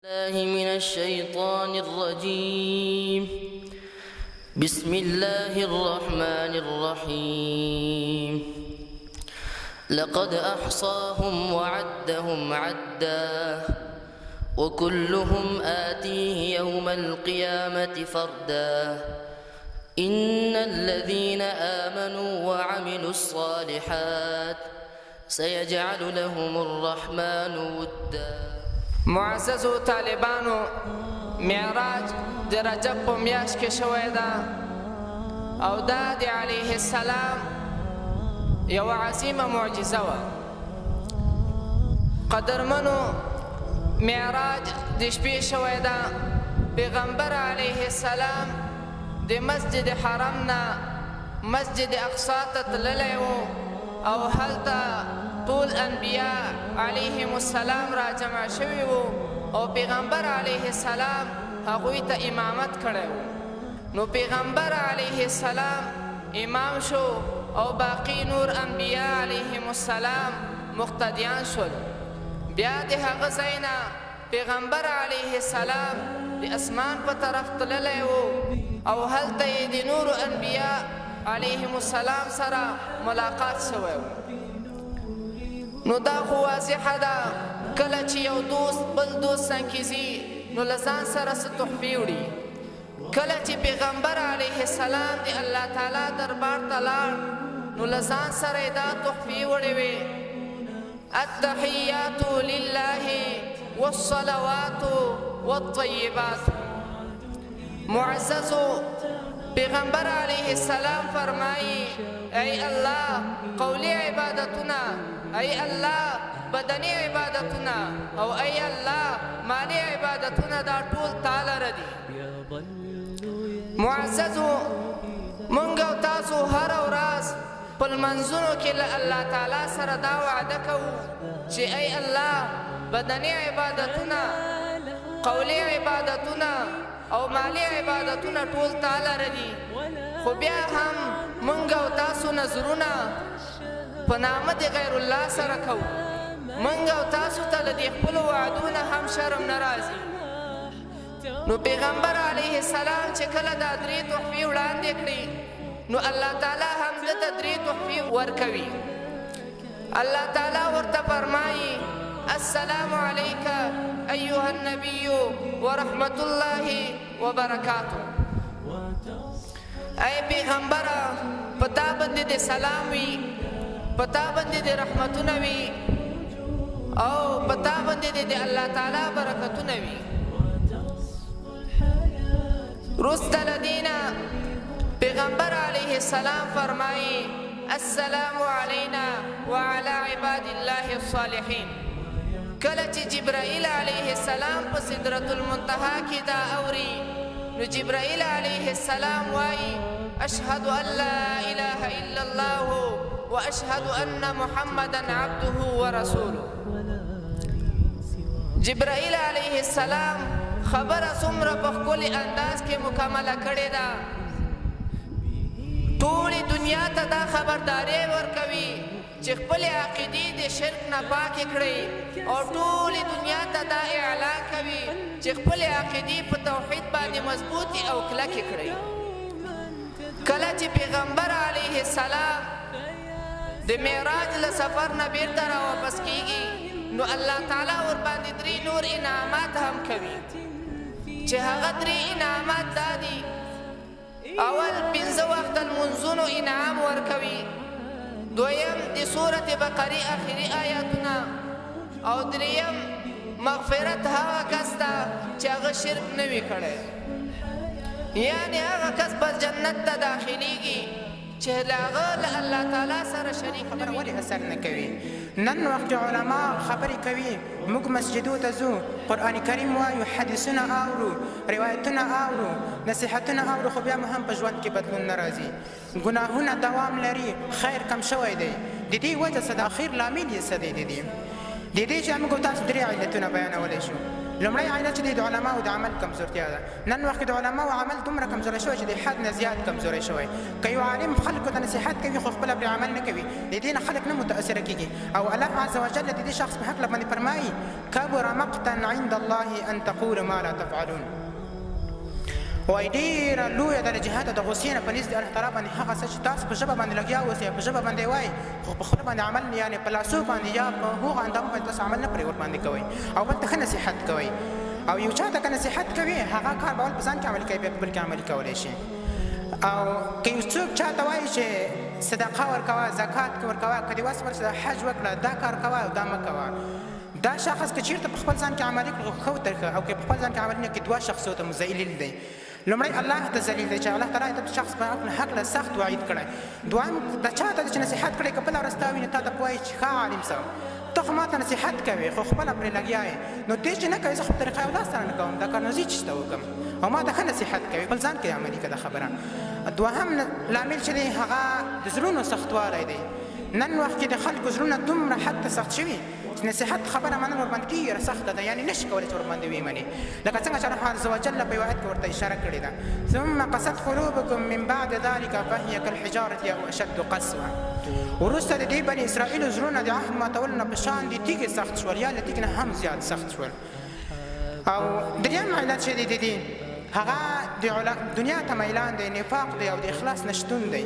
الله من الشيطان الرجيم. بسم الله الرحمن الرحيم. لقد أحصاهم وعدهم عدا وكلهم آتيه يوم القيامة فردا. إن الذين آمنوا وعملوا الصالحات سيجعل لهم الرحمن ودا. معززو طالبانو معراج د رجب په میاشت کې شوی ده او دا د علیه السلام یو عظیمه معجزه وه. قدرمنو معراج د شپې شوی ده. پیغمبر علیه السلام د مسجد حرم نه مسجد اقصا ته تللی و او هلته ټول انبیاء علیهم السلام را جمع شوي وو او پیغمبر علیه السلام هغوی ته امامت کړی و. نو پیغمبر علیه السلام امام شو او باقی نور انبیاء علیهم السلام مقتدیان شول. بیا د هغه ځای نه پیغمبر علیه السلام د اسمان په طرف تللی و او هلته یې د نورو انبیاء علیهم السلام سره ملاقات شوی و. نو دا خو واضحه ده کله چې یو دوست بل دوست څنګه ځي نو له ځان سره څه تحفې وړي. کله چې پیغمبر علیه السلام د الله تعالی دربار ته لاړ نو له ځان سره یې دا تحفې وړې وې: التحیات لله والصلوات والطیبات. معززو پیغمبر علیه السلام فرمایی: ای الله قولی عبادتنا، ای الله بدنی عبادتنا او ای الله مالی عبادتنا دا ټول تعالی ردی. معززو مونږ او تاسو هر ورځ په لمنځونو کې له الله تعالی سره دا وعده کوو چې ای الله بدنی عبادتنا، قولی عبادتنا او مالی عبادتونه ټول تعالی ردی. خو بیا هم مونږ او تاسو نظرونه په نامه د غیر الله سره کوو. مونږ او تاسو ته له دې خپلو وعدونه هم شرم نه راځي. نو پیغمبر علیه السلام چې کله دا درې تحفې وړاندې کړي نو الله تعالی هم دته درې تحفې ورکوي. الله تعالی ورته فرمایي: السلام علیک ایها النبی ورحمة الله وبرکاته. ای پیغمبره پتا باندې د سلام وي، پتا باندې د رحمتونه وي او پتا باندې د الله تعالی برکتونه وي. رسل دینا پیغمبر علیه السلام فرمایی: السلام علینا وعلى عباد الله الصالحین. کله چې جبرائیل علیه السلام په سدرة المنتهى کې دا اوري نو جبرائیل علیه السلام وایي: اشهد ان لا اله الا الله واشهد ان محمدا عبده ورسوله. جبرائیل علیه السلام خبره څومره په ښکلي انداز کې مکمله کړې ده. ټولې دنیا ته دا خبرداری ورکوي چې خپلې عقیدې د شرک نه پاکې کړئ او ټولې دنیا ته دا اعلان کوي چې خپلې عقیدې په توحید باندې مضبوطې او کلکې کړئ. کله چې پیغمبر علیه السلام د معراج له سفر نه بیرته راواپس کیږي نو الله تعالی ورباندې درې نور انعامات هم کوي چې هغه درې انعامات دا دي: اول 15 وخت لمونځونو انعام ورکوي، دویم د سورة بقرې آخري آیاتونه، او دریم مغفرت هغه کس ته چې هغه شرک نه وي کړی، یعنې هغه کس بس جنت ته داخلیږي چې له هغه له الله تعالی سره شریک نه خبره ولې اثر نه کوي. نن وخت علما خبرې کوي، موږ مسجدو ته ځو، قرآن کریم وایو، حدیثونه اورو، روایتونه اورو، نصیحتونه اورو، خو بیا مو هم په ژوند کې بدلون نه راځي. ګناهونه دوام لري، خیر کم شوی دی. د دې وجه څه د اخیر لامل یې څه دی؟ د دې چې موږ تاسو درې علتونه بیانولی شو. لومړی علت چې د علماو د عمل کمزورتیا ده. نن وخت کې د علماو عمل دومره کمزوری شوی چې د حد نه زیات کمزوری شوی. که یو عالم خلکو ته نصیحت کوي خو خپله پرې عمل نه کوي، د دې نه خلک نه متاثره کېږي. او الله عز وجل د دې شخص په هکله باندې فرمایي کبر مقتا عند الله ان تقولوا ما لا تفعلون. وایي ډېره لویه ده له جهته د غوسې نه په نزد الله تعالی باندې هغه څه چې تاسو په ژبه باندې لګیا اوسئ، په ژبه باندې وایي خو په خوله باندې عمل یعنې په لاسو باندې یا په هغو اندامو باندې تاسو عمل نه پرې ورباندې کوئ او بل ته ښه نصیحت کوئ. او یو چا ته که نصیحت کوي هغه کار به اول په ځان کې عملي کوي بیا په بل کې عملي کولی شي. او که یو څوک چا ته وایي چې صدقه ورکوه، زکات ورکوه، که دې وس ورسره حج وکړه، دا کار کوه او دا مه کوه، دا شخص که چېرته په خپل ځان کې عملي کړي ښه وترښه، او که په خپل ځان کې عملي نه کړي دوه شخصو ته مذلیل دی. لومړی الله ته ذلیل دی چې الله تعالی د شخص په هکله سخت وعید کړی. دویم د چا ته چې نصیحت کړی که بله ورځ تا ویني تا ته وایي چې ښه عالم صاحب ته خو ما ته نصیحت کوې خو خپله پرې لګیا یې، نو دې چې نه کوې زه خو په طریقه اولاد سره نه کوم، دا کار نو زه چېرته وکړم او ما ته ښه نصیحت کوې خپل ځان کې عملي کړه دا خبره. دوهم لامل چې دی هغه د زړونو سختوالی دی. نن وخت کې د خلکو زړونه دومره حد ته سخت شوي چې نصیحت خبره منل ورباندې ډېره سخته ده، یعنې نشي کولی چې ورباندې ویې لکه څنګه چې الله عز وجل په یو آیت کې ورته اشاره کړې ده ثم قست قلوبکم من بعد ذلك فهي كالحجارة او اشد قسوه. وروسته د دې بني اسرائیلو زړونه د عهد ماتولو نه په شان د تیږې سخت شول یا له تیږې نه هم زیات سخت شول. او دریم علت چې دی د دې هغه د دنیا ته میلان دی، نفاق دی او د اخلاص نشتون دی.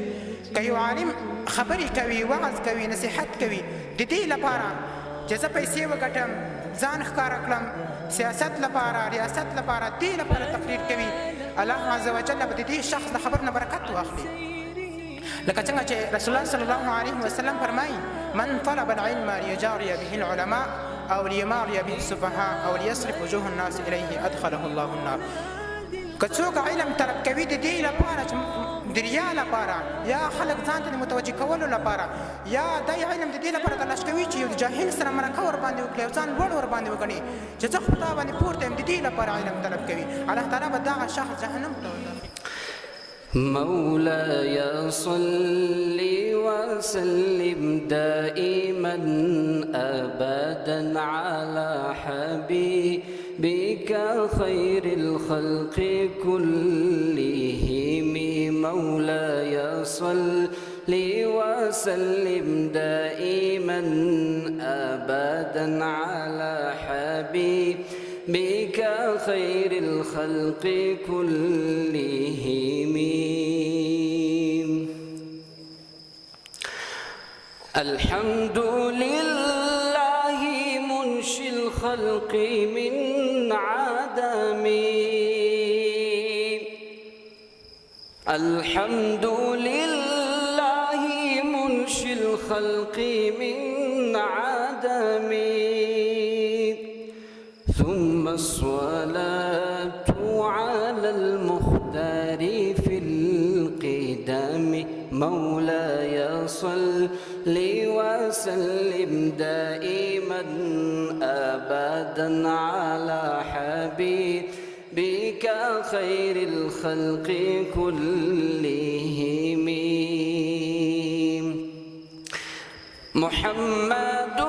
که یو عالم خبرې کوي، وعظ کوي، نصیحت کوي د دې لپاره چې زه پیسې وګټم، ځان ښکاره کړم، سیاست لپاره، ریاست لپاره، دې لپاره تقریر کوي، الله عز وجل به د دې شخص له خبر نه برکت واخلي. لکه څنګه چې رسول الله صلی الله علیه وسلم فرمایي من طلب العلم ليجاري به العلماء او ليماري به السفهاء او ليصرف وجوه الناس الیه ادخله الله النار. که څوک علم طلب کوي د دې لپاره چې د ریا لپاره یا خلک ځان ته د متوجه کولو لپاره یا دا علم د دې لپاره تلاش کوي چې یو د جاهل سره مرکه ورباندې وکړي او ځان لوړ ورباندې وګڼي چې زه خو تا باندې پورته یم، د دې لپاره علم طلب کوي، الله تعالی به دغه شخص جهنم ته وداخلي. مولاي صل وسلم دائما أبدا على حبيبك خير الخلق كلهم. مولاي صل وسلم دائما أبدا على حبيبك خير الخلق كلهم. الحمد لله منشي الخلق من عدم، الحمد لله منشي الخلق من عدم، ثم الصلاة على المختار في القدم. مولاي صل وسلم دائما أبدا على حبيبك خير الخلق كلهم. محمد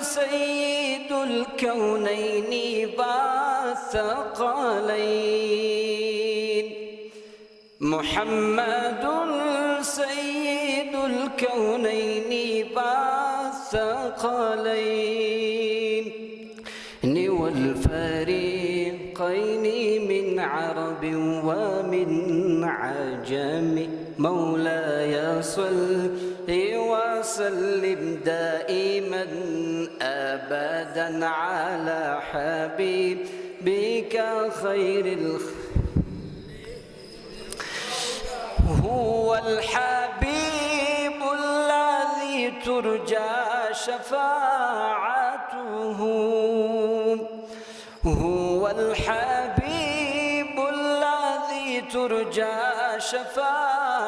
سيد الكونين والثقلين، محمد سيد الكونين والثقلين والفريقين من عرب ومن عجم. مولاي صل وسلم دائما أبدا على حبيبك خير هو الحبيب الذي ترجى شفاعته، هو الحبيب الذي ترجى شفاعته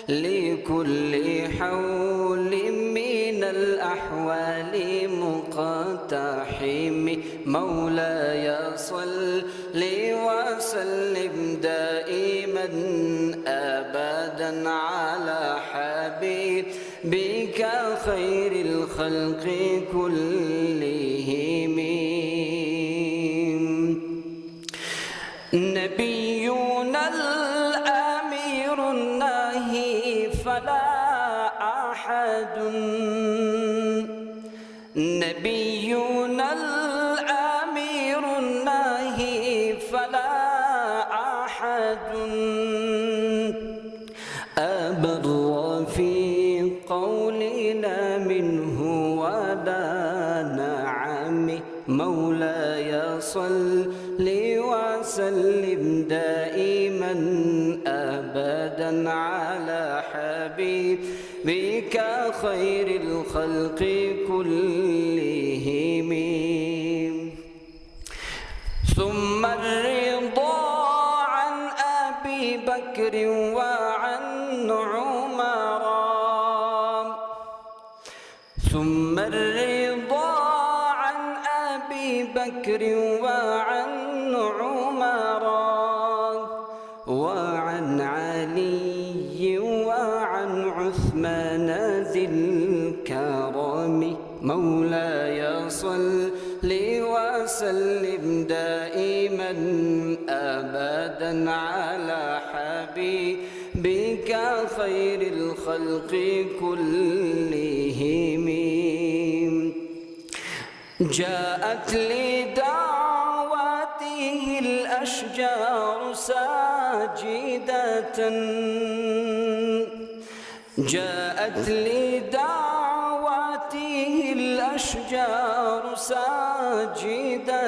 لكل حول من الأحوال مقتحم. مولاي صل وسلم دائما أبدا على حبيبك خير الخلق كلهم. أحد أبر في قولنا منه ولا نعم مولاي صل وسلم دائما أبدا على حبيبك خير الخلق كلهم ثم الرضا عن أبي بكر وعن عمر ثم الرضا عن أبي بكر وعن عمر وعن علي وعن عثمان ذي الكرم مولاي صل وسلم دائما أبدا على حبيبك خير الخلق كلهم جاءت لدعوته الأشجار ساجدة جاءت لدعوته الأشجار ساجدة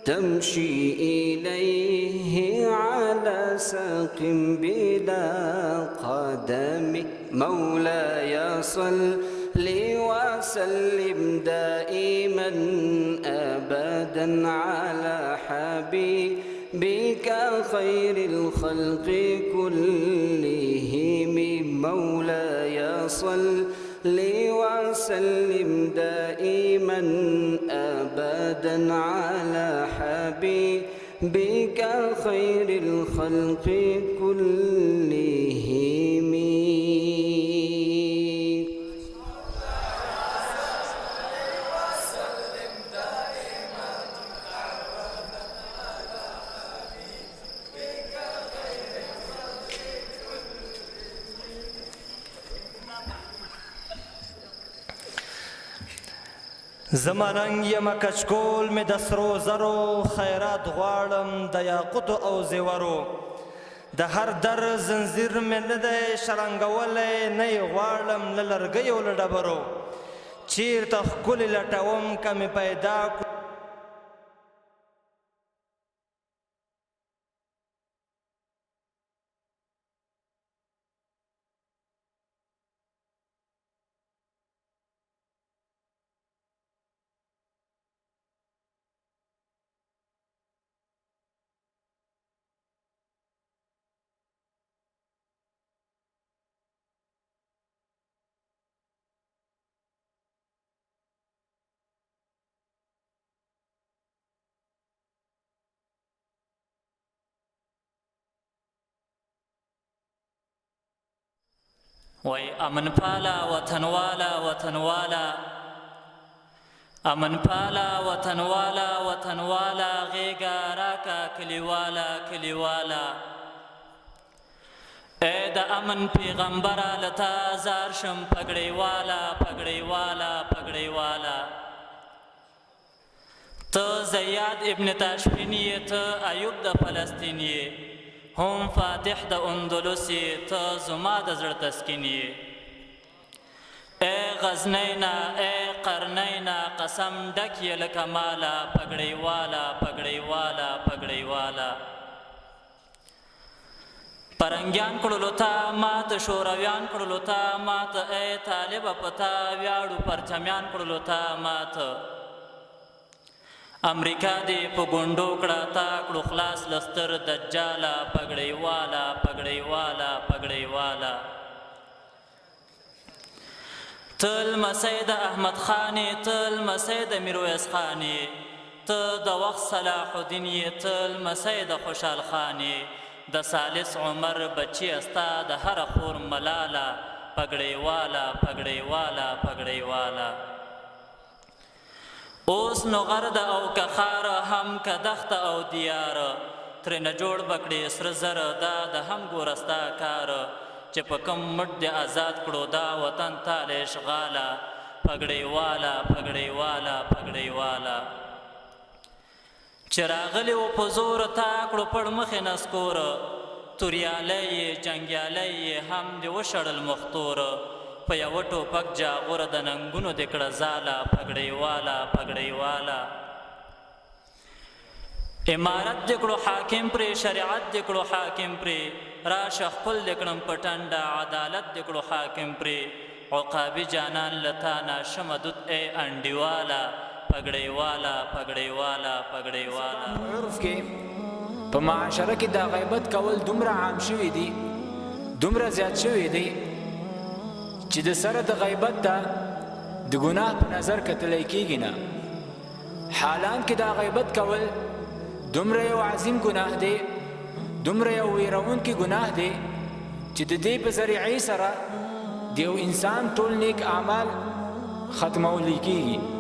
تمشي إليه على ساق بلا قدم مولاي صل وسلم دائما أبدا على حبيبك خير الخلق كلهم مولاي صل وسلم دائما أبدا على حبيبك خير الخلق كلهم زماننګ یم کچکول می د سرو زرو خیرات غواړم د یاقوتو او زیورو د هر در زنځیر می نه دی شرنګولی نه یې غواړم له لرګیو له ډبرو چیرته ښکلې لټوم که مې پیدا کړو وای امن پالا وطنوالا وطنوالا امن پالا وطنوالا وطنوالا غیگا راکا کلیوالا کلیوالا اے د امن پیغمبره لتا زار شم پګړی والا پګړی والا پګړی والا ته زیاد ابن تاشفینی ته ایوب د فلسطینی هم فاتح د اندلسی ته زما د زړه تسکین یې ای غزنینا ای قرنینا قسم ډک یې لکه مالا پګړی والا پګړی والا پګړی والا پرنګیان کړلو ته مات شورویان کړلو ته مات ای طالبه پتا ویاړو پرچمیان کړلو ته مات امریکا دی په ګونډو کړه تا کړو خلاص لستر دجاله پګړی والا پګړی والا پګړی والا تل مسید احمد خانی تل مسید میرویس خانی ته د وخت صلاح الدین تل مسید خوشحال خانی د ثالث عمر بچی استا د هر خور ملالا پګړی والا پګړی والا پګړی والا اوس نو غرد او کخار هم که دخت او دیار ترنه جوړ بکړي سره زر دا د هم ګورستا کار چې په کم مټ د آزاد کړو دا وطن تال اشغاله پګړی والا پګړی والا پګړی والا چې راغلی و په زور تا کړو پړ مخې نسکور توریالی یې جنګیالی یې هم دې وشړل مختور په یوه ټوپک جاغوره د ننګونو دې کړه زاله پګړۍ والا امارت دې کړو حاکم پرې شریعت دې کړو حاکم پرې راشه خپل دې کړم په ټنډه عدالت دې کړو حاکم پرې عقابي جانان لتا ناشمه دود ای انډیواله پګړۍ والا عرف کې په معاشره کې دا غیبت کول دومره عام شوي دي دومره زیات شوي دي چې د سره د غیبت ته د ګناه په نظر کتلی کېږي نه حالان کې دا غیبت کول دومره یو عظیم ګناه دی دومره یو ویرونکي ګناه دی چې د دې په ذریعې سره د یو انسان ټول نیک اعمال ختمولی کېږي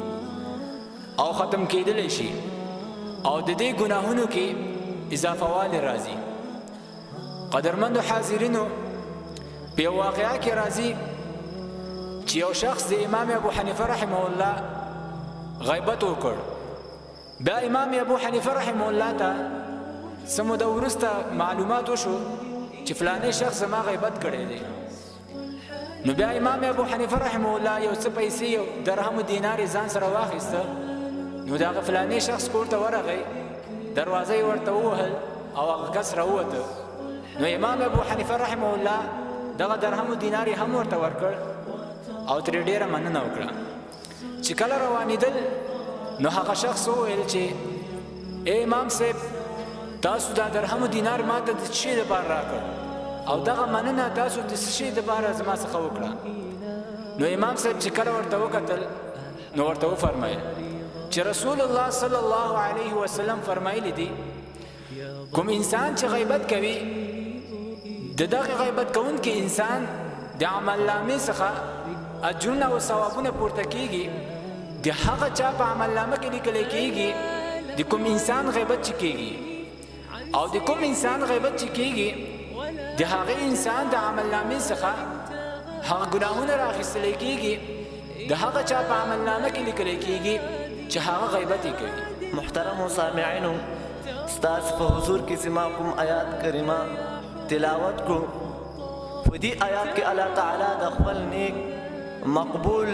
او ختم کېدلی شي او د دې ګناهونو کې اضافه والی راځي قدرمندو حاضرینو په یو واقعه کې راځي چې یو شخص د امام ابو حنیفه رحمه الله غیبت وکړ بیا امام ابو حنیفه رحمه الله ته څه موده وروسته معلومات وشو چې فلانی شخص زما غیبت کړی دی نو بیا امام ابو حنیفه رحمه الله یو څه پیسې یو درهم و دینار یې ځان سره واخیسته نو د هغه فلانی شخص کور ته ورغی دروازه یې ورته ووهل او هغه کس راووته نو امام ابو حنیفه رحمه الله دغه درهم و دینار یې هم ورته ورکړ او ترې ډېره مننه وکړه چې کله روانېدل نو هغه شخص وویل چې ای امام صاحب تاسو دا درهم و دینار ما ته د څه شي دپاره راکړ او دغه مننه تاسو د څه شي دپاره زما څخه وکړه نو امام صاحب چې کله ورته وکتل نو ورته وفرمیل چې رسول الله صلی الله علیه وسلم فرمایلی دي کوم انسان چې غیبت کوي د دغه غیبت کوونکي انسان د عمل نامې څخه اجرونه او ثوابونه پورته کیږي د هغه چا په عمل نامه کې لیکل کیږي د کوم انسان غیبت چې کیږي او د کوم انسان غیبت چې کیږي د هغه انسان د عمل نامې څخه هغه ګناهونه راخیستل کیږي د هغه چا په عمل نامه کې لیکل کیږي چې هغه غیبت کوي محترم سامعینو ستاسو په حضور کې زما کوم آیات کریمه تلاوت کو په دې آیات کې الله تعالی د خپل نیک مقبول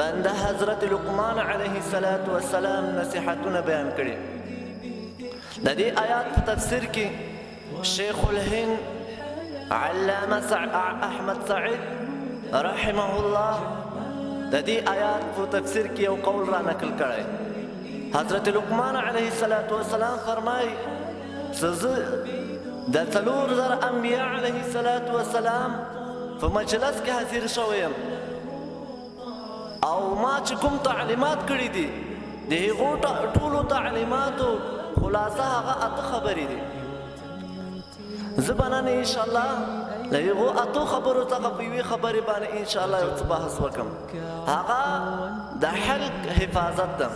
بنده حضرت لقمان علیه السلام نصیحتونه بیان کړي د دې آیات په تفسیر کې شیخ الهند علامه احمد سعید رحمه الله د دې آیات په تفسیر کې یو قول را نقل کړی حضرت لقمان علیه السلام فرمایي د 4000 انبیاء علیه السلام په مجلس کې حاضر شوی یم او ما چې کوم تعلیمات کړي دي د هغو ټولو تعلیماتو خلاصه هغه اته خبرې دي زه به نن انشاءالله د هغو اتو خبرو څخه په یوې خبرې باندې انشاءالله یو څه بحث وکړم هغه د حلق حفاظت ده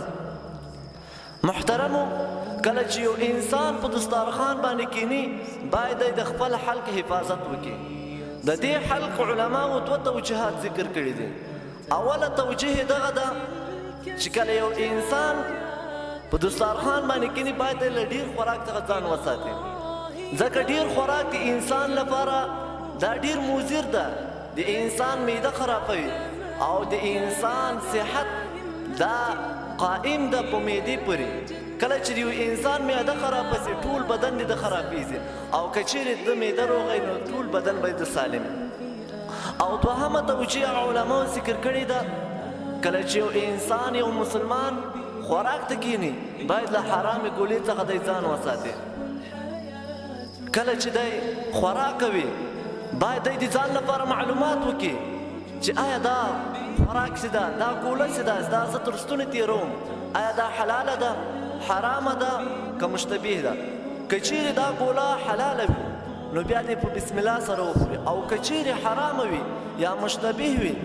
محترمو کله چې یو انسان په دسترخوان باندې کینی باید د خپل حلق حفاظت وکړي د دې حلق علماو دوه توجیهات ذکر کړي دي اوله توجیه دغه ده چې کله یو انسان په دسترخوان باندې کینی باید له ډیر خوراک څخه ځان وساتي ځکه ډیر خوراک د انسان لپاره دا ډیر مضر ده د انسان معده خرابوي او د انسان صحت دا قائم ده په معدې پورې کله چې یو انسان معده خرابه شي ټول بدن د خرابېږي او که چیرې د معده روغه نو ټول بدن به د سالم او دوهمه توجیه علماو ذکر کړې ده کله چې یو انسان یو مسلمان خوراک ته کینی باید له حرامې ګولې څخه د ځان وساتي کله چې دی خوراک کوي باید دی د ځان لپاره معلومات وکړي چې آیا دا خوراک څه ده دا ګوله څه ده دا زه تر ستوني تېروم آیا دا حلاله ده حرامه ده که مشتبه ده که چیرې دا ګوله حلاله وي نو بیا دې په بسم الله سره وخوري او که چیرې حرامه وي یا مشتبه وي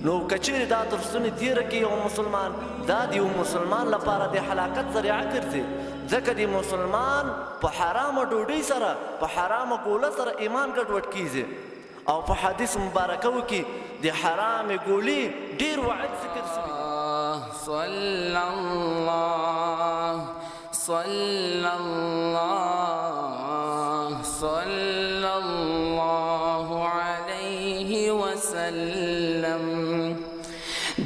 نو که چیرې دا تر ستوني تېره کړي یو مسلمان دا د یو مسلمان لپاره د هلاکت ذریعه ګرځي ځکه د مسلمان په حرامه ډوډۍ سره په حرامه ګوله سره ایمان ګډوډ کیږي او په حدیث مبارکو کې د حرامې ګولې ډېر وعد ذکر شوی صلى الله عليه وسلم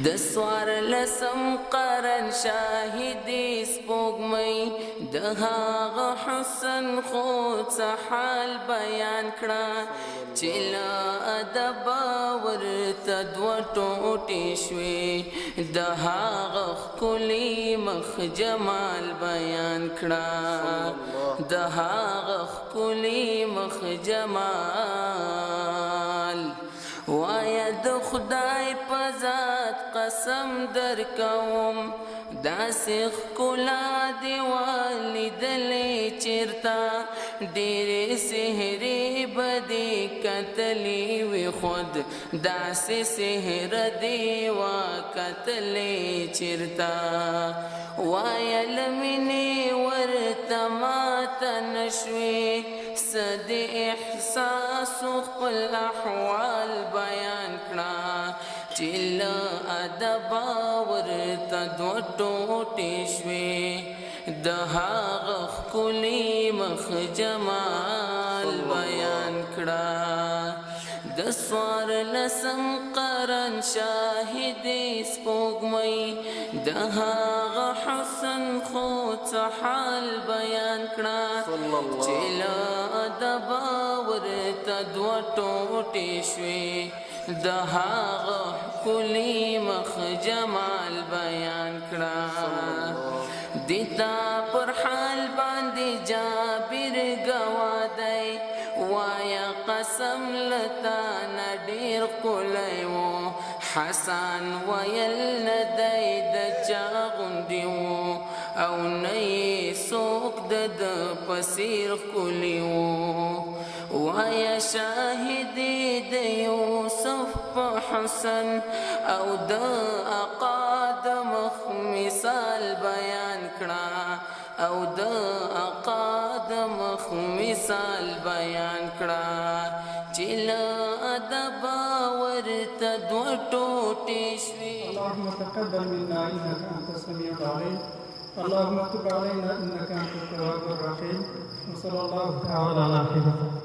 د سوار لسم قرن شاهدی سپوږمۍ د هغه حسن خود حال بیان کړه چې له ادبه ورته دوه ټوټې شوې د هغه ښکلي مخ جمال بیان کړه د هغه ښکلي مخ جمال وایا د خدای په ذات قسم درکوم داسې ښکلا دې ولیدلې چېرته ډېرې سحرې به دې کتلې وي خود داسې سحر دې وکتلې چېرته وایا له مینې ورته ماته نه شوې څه د احساسو خپل احوال بیان کړه چې له ادبه ورته دوه ټوټې شوې د هغه ښکلي مخ جمال بیان کړه د څوارلسم قرن شاهدې سپوږمۍ د هغه حسن خود څه حال بیان کړه چې له ادبه ورته دوه ټوټې شوې د هغه ښکلي مخ جمال بیان کړه دیتا پر حال باندې جابر گوا دی وایا قسم لتا نه ډېر ښکلی و حسن ویل نه دی د چا غوندې و او نه یې څوک د ده په څېر ښکلي و وایا شاهدې د یوسف په حسن او د آقا د مخ مثال بیان کړه او د آقا د مخ مثال بیان کړه چې له ادبه ورته دوه ټوټې شوې اللهم تقبل منا انك انت السميع العليم اللهم تب علينا انك انت التواب الرحيم وصلى الله تعالى على خير